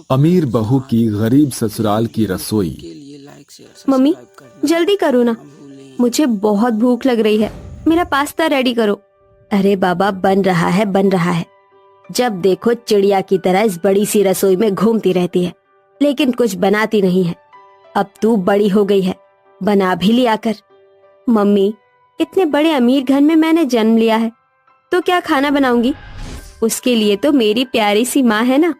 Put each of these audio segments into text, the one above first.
अमीर बहू की गरीब ससुराल की रसोई। मम्मी जल्दी करो ना, मुझे बहुत भूख लग रही है। मेरा पास्ता रेडी करो। अरे बाबा, बन रहा है बन रहा है। जब देखो चिड़िया की तरह इस बड़ी सी रसोई में घूमती रहती है, लेकिन कुछ बनाती नहीं है। अब तू बड़ी हो गई है, बना भी लिया कर। मम्मी इतने बड़े अमीर घर में मैंने जन्म लिया है, तो क्या खाना बनाऊंगी? उसके लिए तो मेरी प्यारी सी माँ है ना।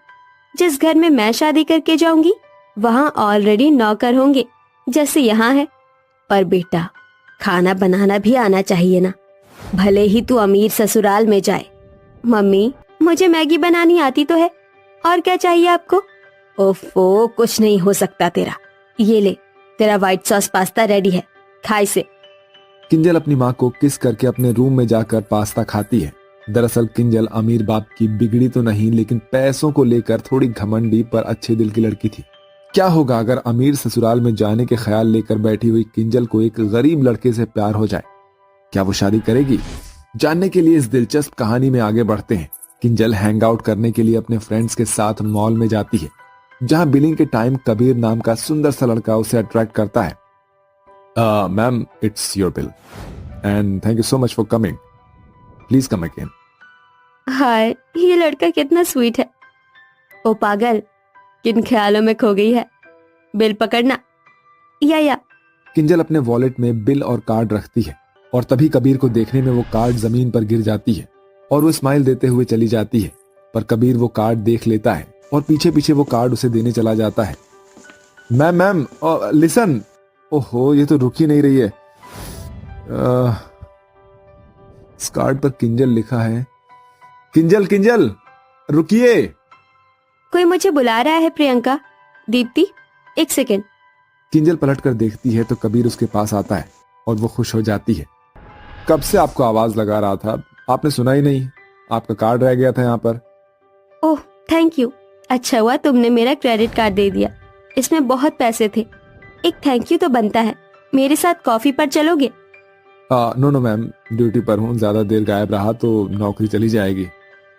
जिस घर में मैं शादी करके जाऊंगी वहाँ ऑलरेडी नौकर होंगे, जैसे यहाँ है। पर बेटा, खाना बनाना भी आना चाहिए ना, भले ही तू अमीर ससुराल में जाए। मम्मी मुझे मैगी बनानी आती तो है, और क्या चाहिए आपको? ओफो, कुछ नहीं हो सकता तेरा। ये ले, तेरा व्हाइट सॉस पास्ता रेडी है, खा इसे। किंजल अपनी माँ को किस करके अपने रूम में जाकर पास्ता खाती है। दरअसल किंजल अमीर बाप की बिगड़ी तो नहीं, लेकिन पैसों को लेकर थोड़ी घमंडी पर अच्छे दिल की लड़की थी। क्या होगा अगर अमीर ससुराल में जाने के ख्याल लेकर बैठी हुई किंजल को एक गरीब लड़के से प्यार हो जाए? क्या वो शादी करेगी? जानने के लिए इस दिलचस्प कहानी में आगे बढ़ते हैं। किंजल हैंग आउट करने के लिए अपने फ्रेंड्स के साथ मॉल में जाती है, जहां बिलिंग के टाइम कबीर नाम का सुंदर सा लड़का उसे अट्रैक्ट करता है। Ma'am, it's your bill and thank you so much for coming, please come again. Hi, ये लड़का कितना स्वीट है। ओ पागल, किन ख्यालों में खो गई है? बिल पकड़ना। या किंजल अपने वॉलेट में बिल और कार्ड रखती है, और तभी कबीर को देखने में वो कार्ड जमीन पर गिर जाती है और वो स्माइल देते हुए चली जाती है। पर कबीर वो कार्ड देख लेता है और पीछे पीछे वो कार्ड उसे देने चला जाता है। Ma'am listen. ओहो, ये तो रुक ही नहीं रही है। इस कार्ड पर किंजल लिखा है। किंजल किंजल रुकिए। कोई मुझे बुला रहा है। प्रियंका, दीप्ति, एक सेकेंड। किंजल पलटकर देखती है तो कबीर उसके पास आता है और वो खुश हो जाती है। कब से आपको आवाज लगा रहा था, आपने सुना ही नहीं। आपका कार्ड रह गया था यहाँ पर। ओह थैंक यू, अच्छा हुआ तुमने मेरा क्रेडिट कार्ड दे दिया, इसमें बहुत पैसे थे। एक थैंक यू तो बनता है। मेरे साथ कॉफी पर चलोगे? नो मैम, ड्यूटी पर हूँ, ज्यादा देर गायब रहा तो नौकरी चली जाएगी।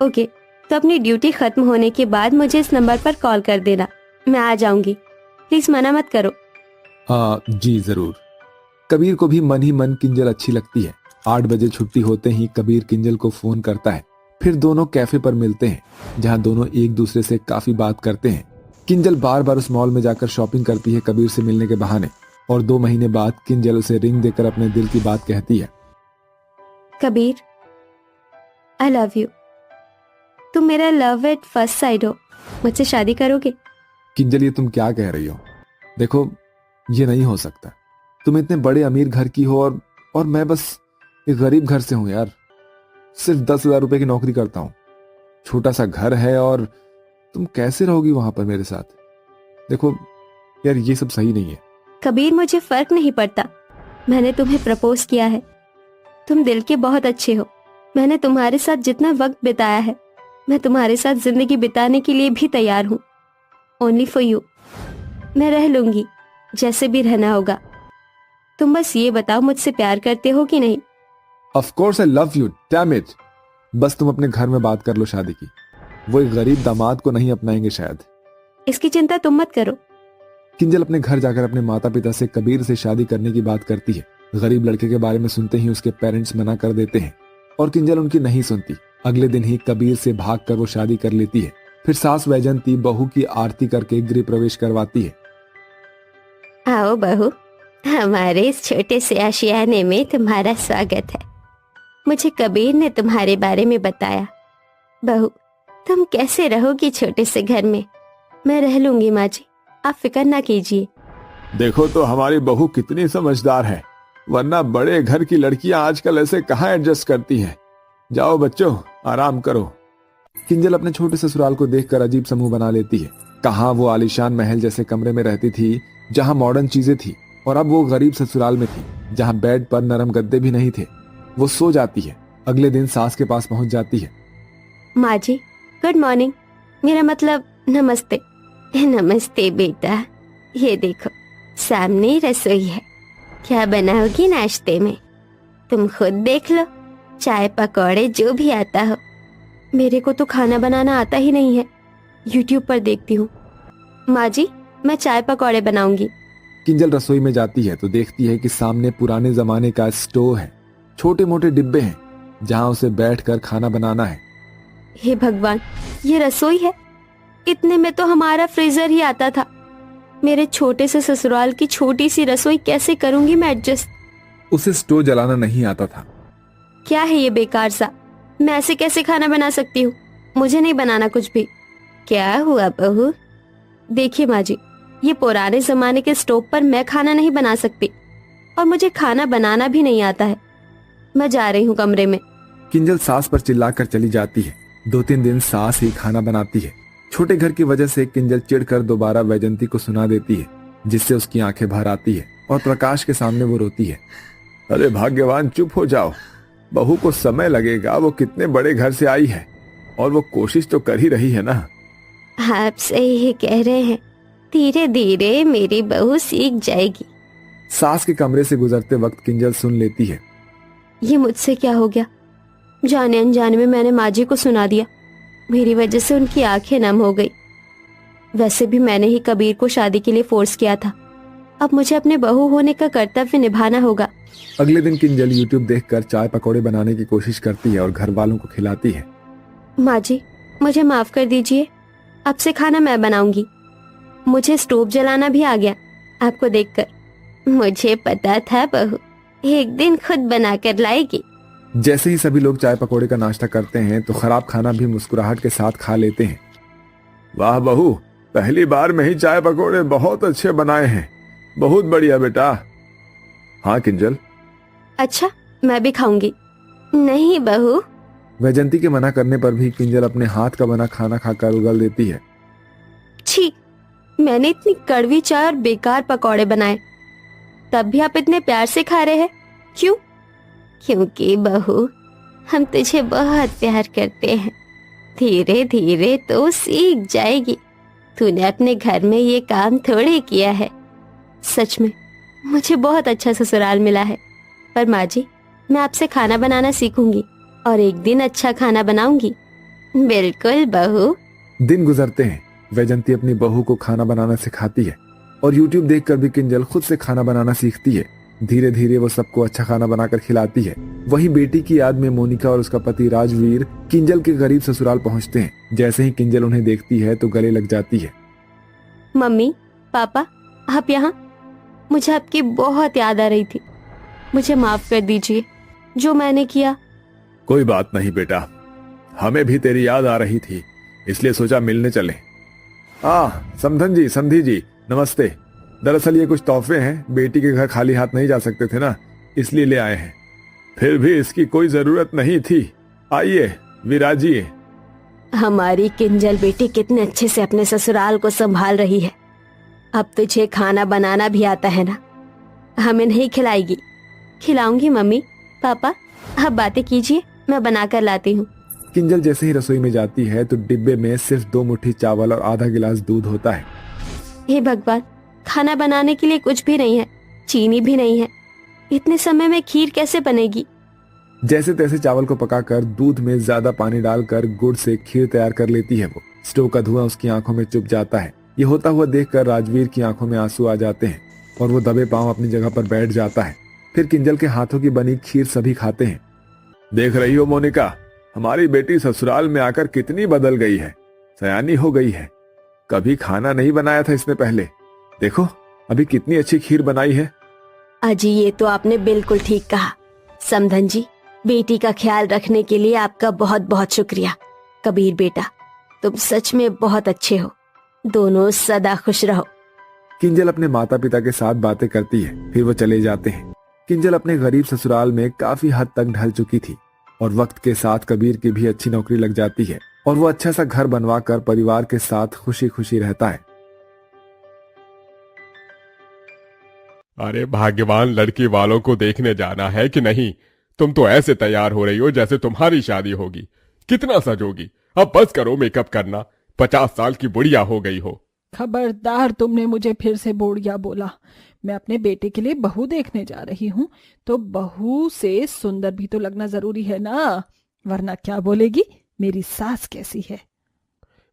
ओके, तो अपनी ड्यूटी खत्म होने के बाद मुझे इस नंबर पर कॉल कर देना, मैं आ जाऊंगी। प्लीज मना मत करो। जी जरूर। कबीर को भी मन ही मन किंजल अच्छी लगती है। 8 बजे छुट्टी होते ही कबीर किंजल को फोन करता है। फिर दोनों कैफे पर मिलते हैं, जहां दोनों एक दूसरे से काफी बात करते हैं। किंजल बार बार उस मॉल में जाकर शॉपिंग करती है कबीर से मिलने के बहाने, और 2 महीने बाद किंजल उसे रिंग देकर अपने दिल की बात कहती है। Kabir, I love you. तुम मेरा लव एट फर्स्ट साइड हो, मुझसे शादी करोगे? किंजल, ये तुम क्या कह रही हो? देखो, ये नहीं हो सकता। तुम इतने बड़े अमीर घर की हो और मैं बस एक गरीब घर से हूं यार। सिर्फ 10,000 रुपए की नौकरी करता हूं, छोटा सा घर है, और तुम कैसे रहोगी वहां पर मेरे साथ? देखो यार, ये सब सही नहीं है। कबीर, मुझे फर्क नहीं पड़ता। मैंने तुम्हें प्रपोज किया है। तुम दिल के बहुत अच्छे हो। मैंने तुम्हारे साथ जितना वक्त बिताया है, मैं तुम्हारे साथ जिंदगी बिताने के लिए भी तैयार हूँ। Only for you. मैं रह लूंगी, जैसे भी रहना होगा। तुम बस ये बताओ, मुझसे प्यार करते हो कि नहीं? Of course I love you, damn it. बस तुम अपने घर में बात कर लो शादी की। वो एक गरीब दामाद को नहीं अपनाएंगे शायद। इसकी चिंता तुम मत करो। किंजल अपने घर जाकर अपने माता पिता से कबीर से शादी करने की बात करती है। गरीब लड़के के बारे में सुनते ही उसके पेरेंट्स मना कर देते हैं, और किंजल उनकी नहीं सुनती। अगले दिन ही कबीर से भागकर वो शादी कर लेती है। फिर सास वैजंती बहू की आरती करके गृह प्रवेश करवाती है। आओ बहू, हमारे इस छोटे से आशियाने में तुम्हारा स्वागत है। मुझे कबीर ने तुम्हारे बारे में बताया। बहू, तुम कैसे रहोगी छोटे से घर में? मैं रह लूंगी माँ जी, आप फिक्र ना कीजिए। देखो तो हमारी बहू कितनी समझदार है, वरना बड़े घर की लड़कियां आजकल ऐसे कहाँ एडजस्ट करती हैं। जाओ बच्चों, आराम करो। किंजल अपने छोटे ससुराल को देखकर अजीब समूह बना लेती है। कहाँ वो आलीशान महल जैसे कमरे में रहती थी, जहाँ मॉडर्न चीजें थी, और अब वो गरीब ससुराल में थी, जहाँ बेड पर नरम गद्दे भी नहीं थे। वो सो जाती है। अगले दिन सास के पास पहुंच जाती है। माँ जी, गुड मॉर्निंग, मेरा मतलब नमस्ते। नमस्ते बेटा, ये देखो सामने रसोई है, क्या बनाओगी नाश्ते में? तुम खुद देख लो, चाय पकौड़े जो भी आता हो। मेरे को तो खाना बनाना आता ही नहीं है। यूट्यूब पर देखती हूँ। माँ जी, मैं चाय पकौड़े बनाऊंगी। किंजल रसोई में जाती है तो देखती है कि सामने पुराने जमाने का स्टोव है। छोटे मोटे डिब्बे हैं जहां उसे बैठकर खाना बनाना है। हे भगवान, ये रसोई है? इतने में तो हमारा फ्रीजर ही आता था। मेरे छोटे से ससुराल की छोटी सी रसोई कैसे करूंगी मैं एडजस्ट? उसे स्टोव जलाना नहीं आता था। क्या है ये बेकार सा? मैं ऐसे कैसे खाना बना सकती हूँ? मुझे नहीं बनाना कुछ भी। क्या हुआ बहू? देखिए माँ जी, ये पुराने जमाने के स्टोव पर मैं खाना नहीं बना सकती और मुझे खाना बनाना भी नहीं आता है। मैं जा रही हूँ कमरे में। किंजल सास पर चिल्लाकर चली जाती है। 2-3 दिन सास ही खाना बनाती है। छोटे घर की वजह से किंजल चिढ़कर दोबारा वैजंती को सुना देती है, जिससे उसकी आंखें भर आती है और प्रकाश के सामने वो रोती है। अरे भाग्यवान, चुप हो जाओ। बहू को समय लगेगा, वो कितने बड़े घर से आई है और वो कोशिश तो कर ही रही है ना। आप सही ही कह रहे हैं, धीरे धीरे मेरी बहू सीख जाएगी। सास के कमरे से गुजरते वक्त किंजल सुन लेती है। ये मुझसे क्या हो गया? जाने अनजाने में मैंने माँ जी को सुना दिया। मेरी वजह से उनकी आंखें नम हो गई। वैसे भी मैंने ही कबीर को शादी के लिए फोर्स किया था। अब मुझे अपने बहू होने का कर्तव्य निभाना होगा। अगले दिन किंजल यूट्यूब देखकर चाय पकौड़े बनाने की कोशिश करती है और घर वालों को खिलाती है। माँ जी, मुझे माफ कर दीजिए। अब से खाना मैं बनाऊंगी। मुझे स्टोव जलाना भी आ गया आपको देखकर। मुझे पता था बहू एक दिन खुद बना कर लाएगी। जैसे ही सभी लोग चाय पकौड़े का नाश्ता करते हैं तो खराब खाना भी मुस्कुराहट के साथ खा लेते हैं। वाह बहू, पहली बार में ही चाय पकौड़े बहुत अच्छे बनाए हैं। बहुत बढ़िया बेटा। हाँ किंजल। अच्छा, मैं भी खाऊंगी। नहीं बहू। वैजंती के मना करने पर भी किंजल अपने हाथ का बना खाना खाकर उगल देती है। छी, मैंने इतनी कड़वी चाय और बेकार पकौड़े बनाए, तब भी आप इतने प्यार से खा रहे हैं। क्यों? क्योंकि बहू, हम तुझे बहुत प्यार करते हैं। धीरे धीरे तो सीख जाएगी। तूने अपने घर में ये काम थोड़े किया है। सच में मुझे बहुत अच्छा ससुराल मिला है। पर माँ जी, मैं आपसे खाना बनाना सीखूंगी और एक दिन अच्छा खाना बनाऊंगी। बिल्कुल बहू। दिन गुजरते हैं। वैजंती अपनी बहू को खाना बनाना सिखाती है और यूट्यूब देखकर भी किंजल खुद से खाना बनाना सीखती है। धीरे धीरे वो सबको अच्छा खाना बनाकर खिलाती है। वहीं बेटी की याद में मोनिका और उसका पति राजवीर किंजल के गरीब ससुराल पहुंचते हैं। जैसे ही किंजल उन्हें देखती है तो गले लग जाती है। मम्मी, पापा, आप यहाँ? मुझे आपकी बहुत याद आ रही थी। मुझे माफ कर दीजिए जो मैंने किया। कोई बात नहीं बेटा, हमें भी तेरी याद आ रही थी, इसलिए सोचा मिलने चले। समधन जी, संधि जी, नमस्ते। दरअसल ये कुछ तोहफे हैं। बेटी के घर खाली हाथ नहीं जा सकते थे ना, इसलिए ले आए हैं। फिर भी इसकी कोई जरूरत नहीं थी। आइए, विराजिए। हमारी किंजल बेटी कितने अच्छे से अपने ससुराल को संभाल रही है। अब तुझे खाना बनाना भी आता है ना? हमें नहीं खिलाएगी? खिलाऊंगी मम्मी। पापा, आप बातें कीजिए, मैं बना कर लाती हूँ। किंजल जैसे ही रसोई में जाती है तो डिब्बे में सिर्फ 2 मुट्ठी चावल और आधा गिलास दूध होता है। हे भगवान, खाना बनाने के लिए कुछ भी नहीं है, चीनी भी नहीं है। इतने समय में खीर कैसे बनेगी? जैसे तैसे चावल को पकाकर दूध में ज्यादा पानी डालकर गुड़ से खीर तैयार कर लेती है वो। स्टोव का धुआं उसकी आंखों में चुभ जाता है। ये होता हुआ देखकर राजवीर की आंखों में आंसू आ जाते हैं और वो दबे पांव अपनी जगह पर बैठ जाता है। फिर किंजल के हाथों की बनी खीर सभी खाते हैं। देख रही हो मोनिका, हमारी बेटी ससुराल में आकर कितनी बदल गई है, सयानी हो गई है। कभी खाना नहीं बनाया था इसने पहले। देखो अभी कितनी अच्छी खीर बनाई है। अजी, ये तो आपने बिल्कुल ठीक कहा। समधन जी, बेटी का ख्याल रखने के लिए आपका बहुत बहुत शुक्रिया। कबीर बेटा, तुम सच में बहुत अच्छे हो। दोनों सदा खुश रहो। किंजल अपने माता पिता के साथ बातें करती है, फिर वो चले जाते हैं। किंजल अपने गरीब ससुराल में काफी हद तक ढल चुकी थी और वक्त के साथ कबीर की भी अच्छी नौकरी लग जाती है और वो अच्छा सा घर बनवाकर परिवार के साथ खुशी खुशी रहता है। अरे भाग्यवान लड़की वालों को देखने जाना है कि नहीं? तुम तो ऐसे तैयार हो रही हो जैसे तुम्हारी शादी होगी। कितना सजोगी? अब बस करो मेकअप करना। 50 साल की बुढ़िया हो गई हो। खबरदार, तुमने मुझे फिर से बुढ़िया बोला। मैं अपने बेटे के लिए बहू देखने जा रही हूँ, तो बहू से सुंदर भी तो लगना जरूरी है ना, वरना क्या बोलेगी मेरी सास कैसी है।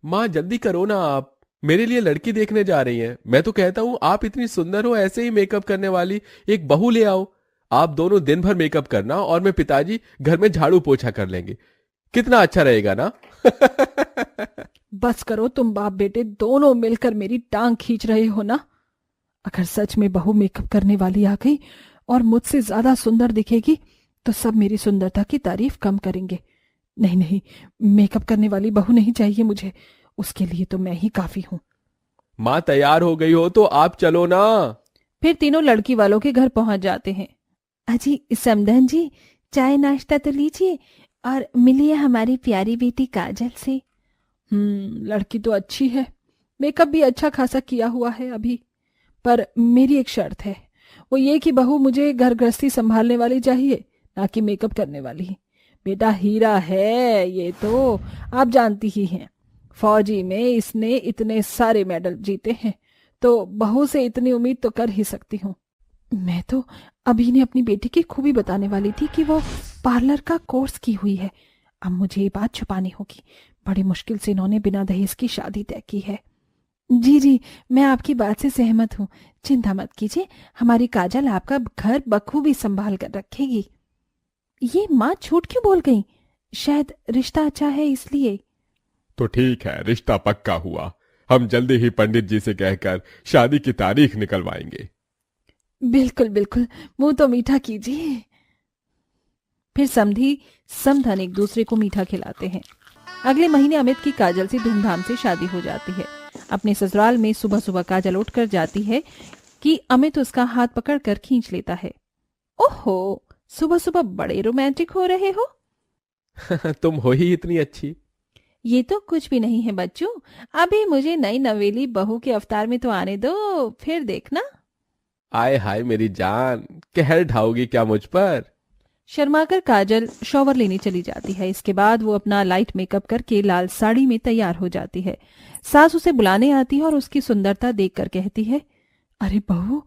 माँ जल्दी करो ना, आप मेरे लिए लड़की देखने जा रही हैं। मैं तो कहता हूँ आप इतनी सुंदर हो, ऐसे ही मेकअप करने वाली एक बहू ले आओ। आप दोनों दिन भर मेकअप करना और मैं पिताजी घर में झाड़ू पोछा कर लेंगे। कितना अच्छा रहेगा ना? बस करो, तुम बाप बेटे दोनों मिलकर मेरी टांग खींच रहे हो ना। अगर सच में बहू मेकअप करने वाली आ गई और मुझसे ज्यादा सुंदर दिखेगी तो सब मेरी सुंदरता की तारीफ कम करेंगे। नहीं नहीं, मेकअप करने वाली बहू नहीं चाहिए मुझे, उसके लिए तो मैं ही काफी हूं। माँ तैयार हो गई हो तो आप चलो ना। फिर तीनों लड़की वालों के घर पहुंच जाते हैं। अजी समधन जी, चाय नाश्ता तो लीजिए और मिलिए हमारी प्यारी बेटी काजल से। लड़की तो अच्छी है, मेकअप भी अच्छा खासा किया हुआ है अभी, पर मेरी एक शर्त है, वो ये कि बहू मुझे घर गृहस्थी संभालने वाली चाहिए, ना कि मेकअप करने वाली। बेटा हीरा है ये तो, आप जानती ही हैं। फौजी में इसने इतने सारे मेडल जीते हैं, तो बहू से इतनी उम्मीद तो कर ही सकती हूँ। मैं तो अभी ने अपनी बेटी की खूबी बताने वाली थी कि वो पार्लर का कोर्स की हुई है। अब मुझे ये बात छुपानी होगी। बड़ी मुश्किल से इन्होंने बिना दहेज की शादी तय की है। जी जी, मैं आपकी बात से सहमत हूँ, चिंता मत कीजिए, हमारी काजल आपका घर बखूबी संभाल कर रखेगी। ये माँ झूठ क्यों बोल गई? शायद रिश्ता अच्छा है इसलिए। तो ठीक है, रिश्ता पक्का हुआ। हम जल्दी ही पंडित जी से कहकर शादी की तारीख निकलवाएंगे। बिल्कुल बिल्कुल, मुंह तो मीठा कीजिए। फिर समधी समधन एक दूसरे को मीठा खिलाते हैं। अगले महीने अमित की काजल से धूमधाम से शादी हो जाती है। अपने ससुराल में सुबह सुबह काजल उठकर जाती है कि अमित उसका हाथ पकड़कर खींच लेता है। ओहो, सुबह सुबह बड़े रोमांटिक हो रहे हो। तुम हो ही इतनी अच्छी। ये तो कुछ भी नहीं है बच्चों, अभी मुझे नई नवेली बहू के अवतार में तो आने दो, फिर देखना। आय हाय मेरी जान, कहर ढाओगी क्या मुझ पर? शर्माकर काजल शॉवर लेने चली जाती है। इसके बाद वो अपना लाइट मेकअप करके लाल साड़ी में तैयार हो जाती है। सास उसे बुलाने आती है और उसकी सुंदरता देखकर कहती है, अरे बहू,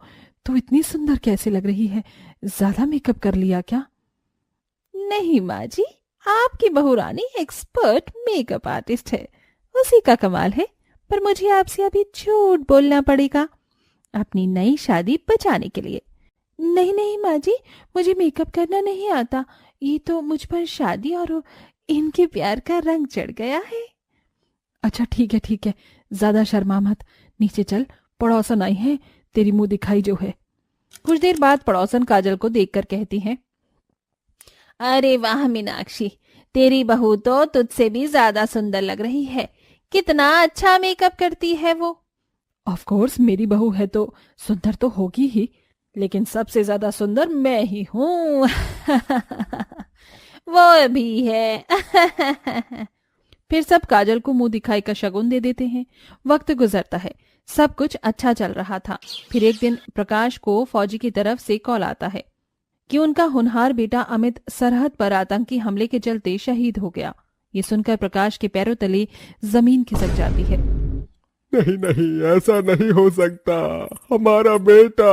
तू इतनी सुंदर कैसे लग रही है, ज्यादा मेकअप कर लिया क्या? नहीं माँ जी, आपकी बहू रानी एक्सपर्ट मेकअप आर्टिस्ट है, उसी का कमाल है। पर मुझे आपसे अभी झूठ बोलना पड़ेगा अपनी नई शादी बचाने के लिए। नहीं नहीं माँ जी, मुझे मेकअप करना नहीं आता, ये तो मुझ पर शादी और इनके प्यार का रंग चढ़ गया है। अच्छा ठीक है, ज्यादा शर्मा मत, नीचे चल, पड़ोसन आई है, तेरी मुंह दिखाई जो है। कुछ देर बाद पड़ोसन काजल को देखकर कहती हैं, अरे वाह मीनाक्षी, तेरी बहू तो तुझसे भी ज्यादा सुंदर लग रही है, कितना अच्छा मेकअप करती है वो। ऑफ कोर्स मेरी बहू है तो सुंदर तो होगी ही, लेकिन सबसे ज्यादा सुंदर मैं ही हूँ। वो भी है। फिर सब काजल को मुंह दिखाई का शगुन दे देते हैं। वक्त गुजरता है, सब कुछ अच्छा चल रहा था। फिर एक दिन प्रकाश को फौजी की तरफ से कॉल आता है कि उनका होनहार बेटा अमित सरहद पर आतंकी हमले के चलते शहीद हो गया। ये सुनकर प्रकाश के पैरों तले जमीन खिसक जाती है। नहीं नहीं, ऐसा नहीं हो सकता, हमारा बेटा।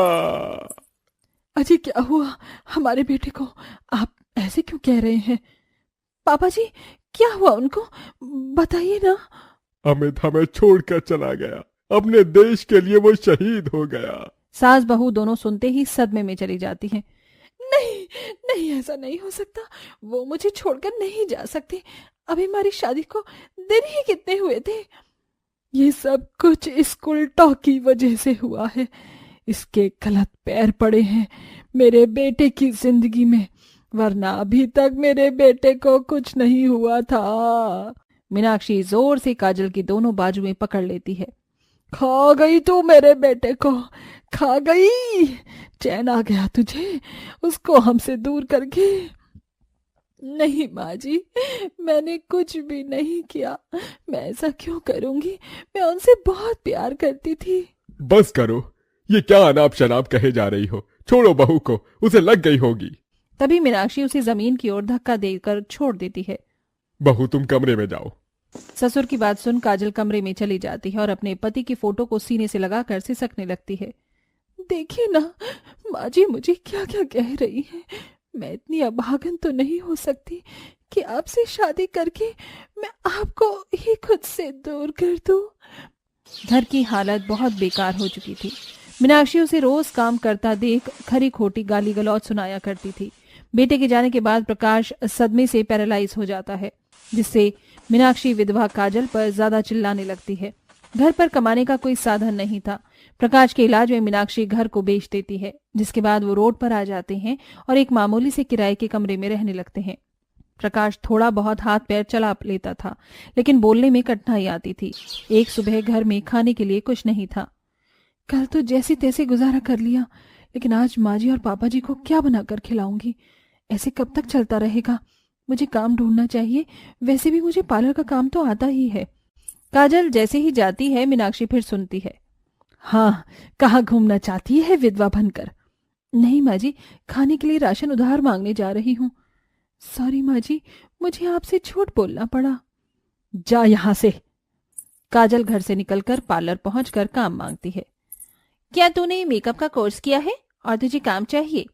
अजी क्या हुआ हमारे बेटे को? आप ऐसे क्यों कह रहे हैं? पापा जी क्या हुआ उनको, बताइए ना। अमित हमें छोड़कर चला गया, अपने देश के लिए वो शहीद हो गया। सास बहू दोनों सुनते ही सदमे में चली जाती हैं। नहीं नहीं, ऐसा नहीं हो सकता, वो मुझे छोड़कर नहीं जा सकते। अभी हमारी शादी को दिन ही कितने हुए थे। ये सब कुछ इस उल्टा की वजह से हुआ है। इसके गलत पैर पड़े हैं मेरे बेटे की जिंदगी में, वरना अभी तक मेरे बेटे को कुछ नहीं हुआ था। मीनाक्षी जोर से काजल की दोनों बाजुएं पकड़ लेती है। खा गई तू मेरे बेटे को, खा गई। चैन आ गया तुझे उसको हमसे दूर करके। नहीं माँ जी, मैंने कुछ भी नहीं किया, मैं ऐसा क्यों करूंगी, मैं उनसे बहुत प्यार करती थी। बस करो, ये क्या अनाप शनाप कहे जा रही हो, छोड़ो बहू को, उसे लग गई होगी। तभी मीनाक्षी उसे जमीन की ओर धक्का देकर छोड़ देती है। बहू तुम कमरे में जाओ। ससुर की बात सुन काजल कमरे में चली जाती है और अपने पति की फोटो को सीने से लगाकर सिसकने लगती है। देखिए ना माँ जी मुझे क्या क्या कह रही है, मैं इतनी अभागन तो नहीं हो सकती कि आपसे शादी करके मैं आपको ही खुद से दूर कर दूं। घर की हालत बहुत बेकार हो चुकी थी। मीनाक्षी उसे रोज काम करता देख खरी खोटी गाली गलौज सुनाया करती थी। बेटे के जाने के बाद प्रकाश सदमे से पैरालाइज हो जाता है, जिससे मीनाक्षी विधवा काजल पर ज्यादा चिल्लाने लगती है। घर पर कमाने का कोई साधन नहीं था। प्रकाश के इलाज में मीनाक्षी घर को बेच देती है, जिसके बाद वो रोड पर आ जाते हैं और एक मामूली से किराए के कमरे में रहने लगते हैं। प्रकाश थोड़ा बहुत हाथ पैर चला लेता था, लेकिन बोलने में कठिनाई आती थी। एक सुबह घर में खाने के लिए कुछ नहीं था। कल तो जैसे तैसे गुजारा कर लिया, लेकिन आज माँ जी और पापा जी को क्या बनाकर खिलाऊंगी? ऐसे कब तक चलता रहेगा? मुझे काम ढूंढना चाहिए। वैसे भी मुझे पार्लर का काम तो आता ही है। काजल जैसे ही जाती है, मीनाक्षी फिर सुनती है, हाँ, कहाँ घूमना चाहती है विधवा बनकर? नहीं माँ जी, खाने के लिए राशन उधार मांगने जा रही हूँ। सॉरी माँ जी, मुझे आपसे झूठ बोलना पड़ा। जा यहाँ से। काजल घर से निकलकर पार्लर पहुंचकर काम मांगती है। क्या तूने मेकअप का कोर्स किया है और तुझे काम चाहिए?